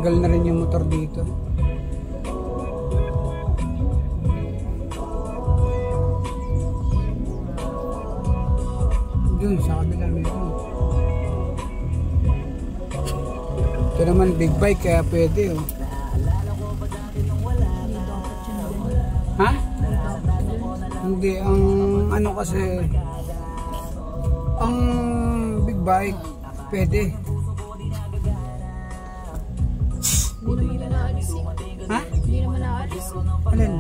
Tanggal na rin yung motor dito. Dun sa kabila meron. Ito naman big bike kaya pwede oh. Ha? Hindi, ang ano kasi ang big bike pwede. Hindi naman naalis eh. Ha? Hindi naman naalis. Alin?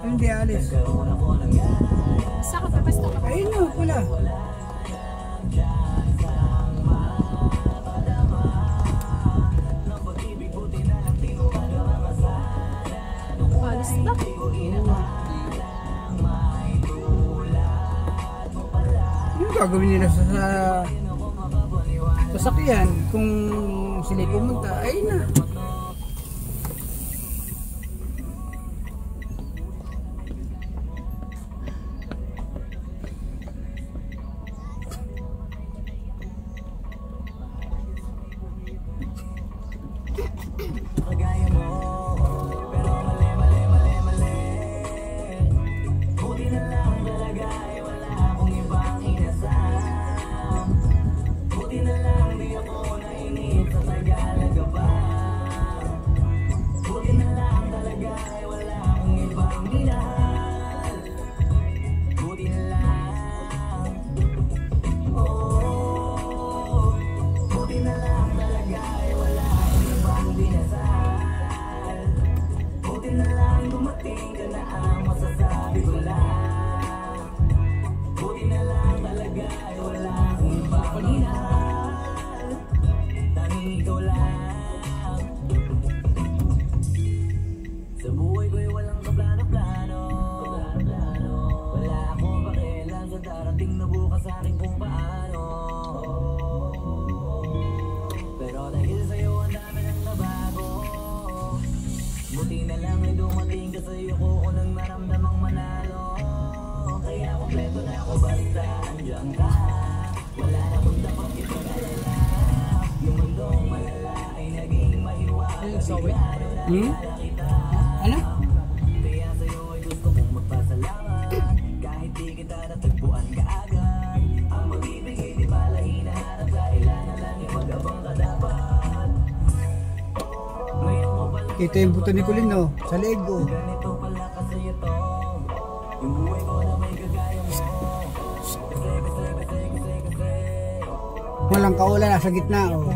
Alin di alis? Basta ka pa, basta ka pa. Ayun o, pula. Alis na. Ano gagawin nila sa sasakyan kung sila pumunta? Ayun na. Hmm? Ano? Kita yung buto ni Kulin, no? Sa leg, oh. Walang kaula, nasa gitna, oh.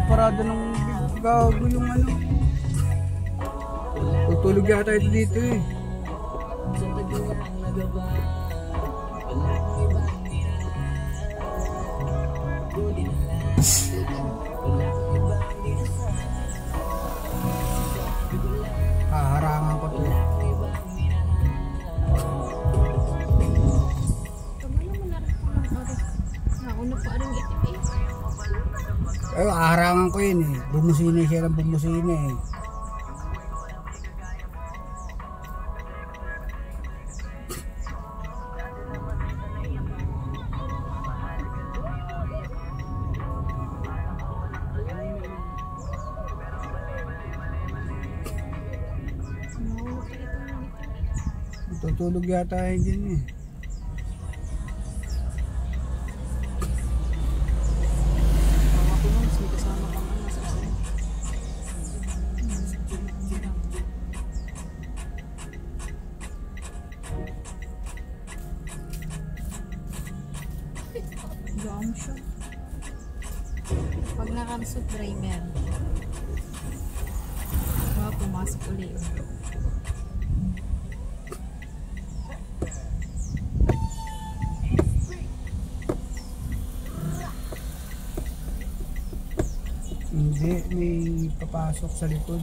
Parada ng gago yung ano. Tutulog yata ito dito eh. Kaharangan ko to eh. Ay, aharangan ko yun eh. Bumusina siya ng bumusina eh. Tutulog yata yun dyan eh. Pag jumpsuit driver. Wow, pumasok ulit. Hindi, may papasok sa likod.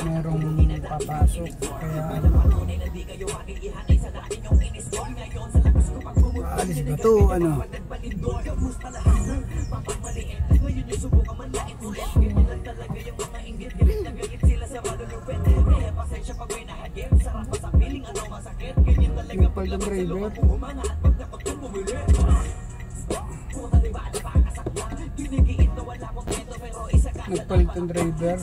Merong papasok. Kaya alis ba to? Ano? Nagpal ng driver. Nagpalit ng driver.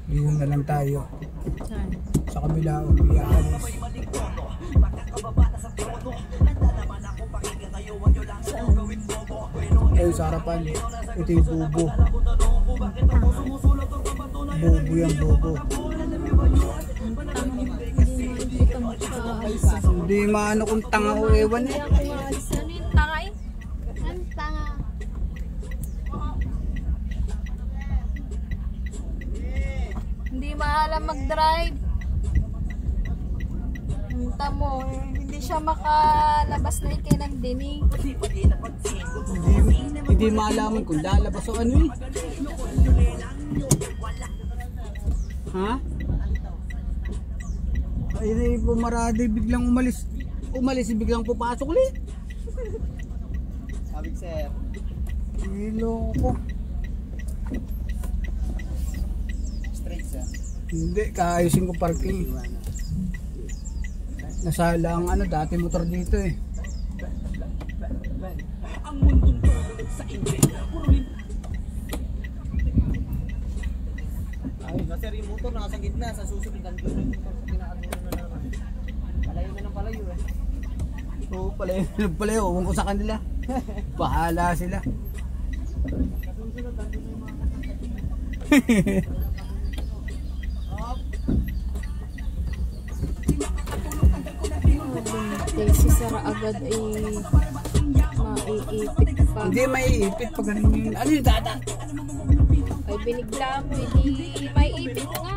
Dito na lang tayo. Saan? Sa kabila o iaalis. Ayun sa harapan. Ito yung bubo. Bubo yan, bubo. Hindi maano kung tanga o ewan eh. Ano yung tanga eh? Ano tanga? Hindi maalam mag-drive. Hinta mo, hindi siya makalabas na ikinan din eh. Hindi maalaman kung lalabas o ano eh. Ha? Ay, pumarada biglang umalis. Umalis, biglang pupasok ulit. Sabi ko sir. Iloko. Straight sir. Hindi, kaayusin ko parking. Nasala ang ano, dati motor dito eh. Ang mundong tulog sa inyo. Ay, sir, yung motor nasa gitna, sa susunod ang yung motor sa ginagawa na naman. Palayo na ng palayo eh. Oo, palayo. Huwag ko sa kanila. Bahala sila. Kasunod, nandun na yung mga Si Sara agad ay maiipit pa. Hindi maiipit pag ganun yun. Ano yung dada? Ay binigla mo, hindi maiipit nga.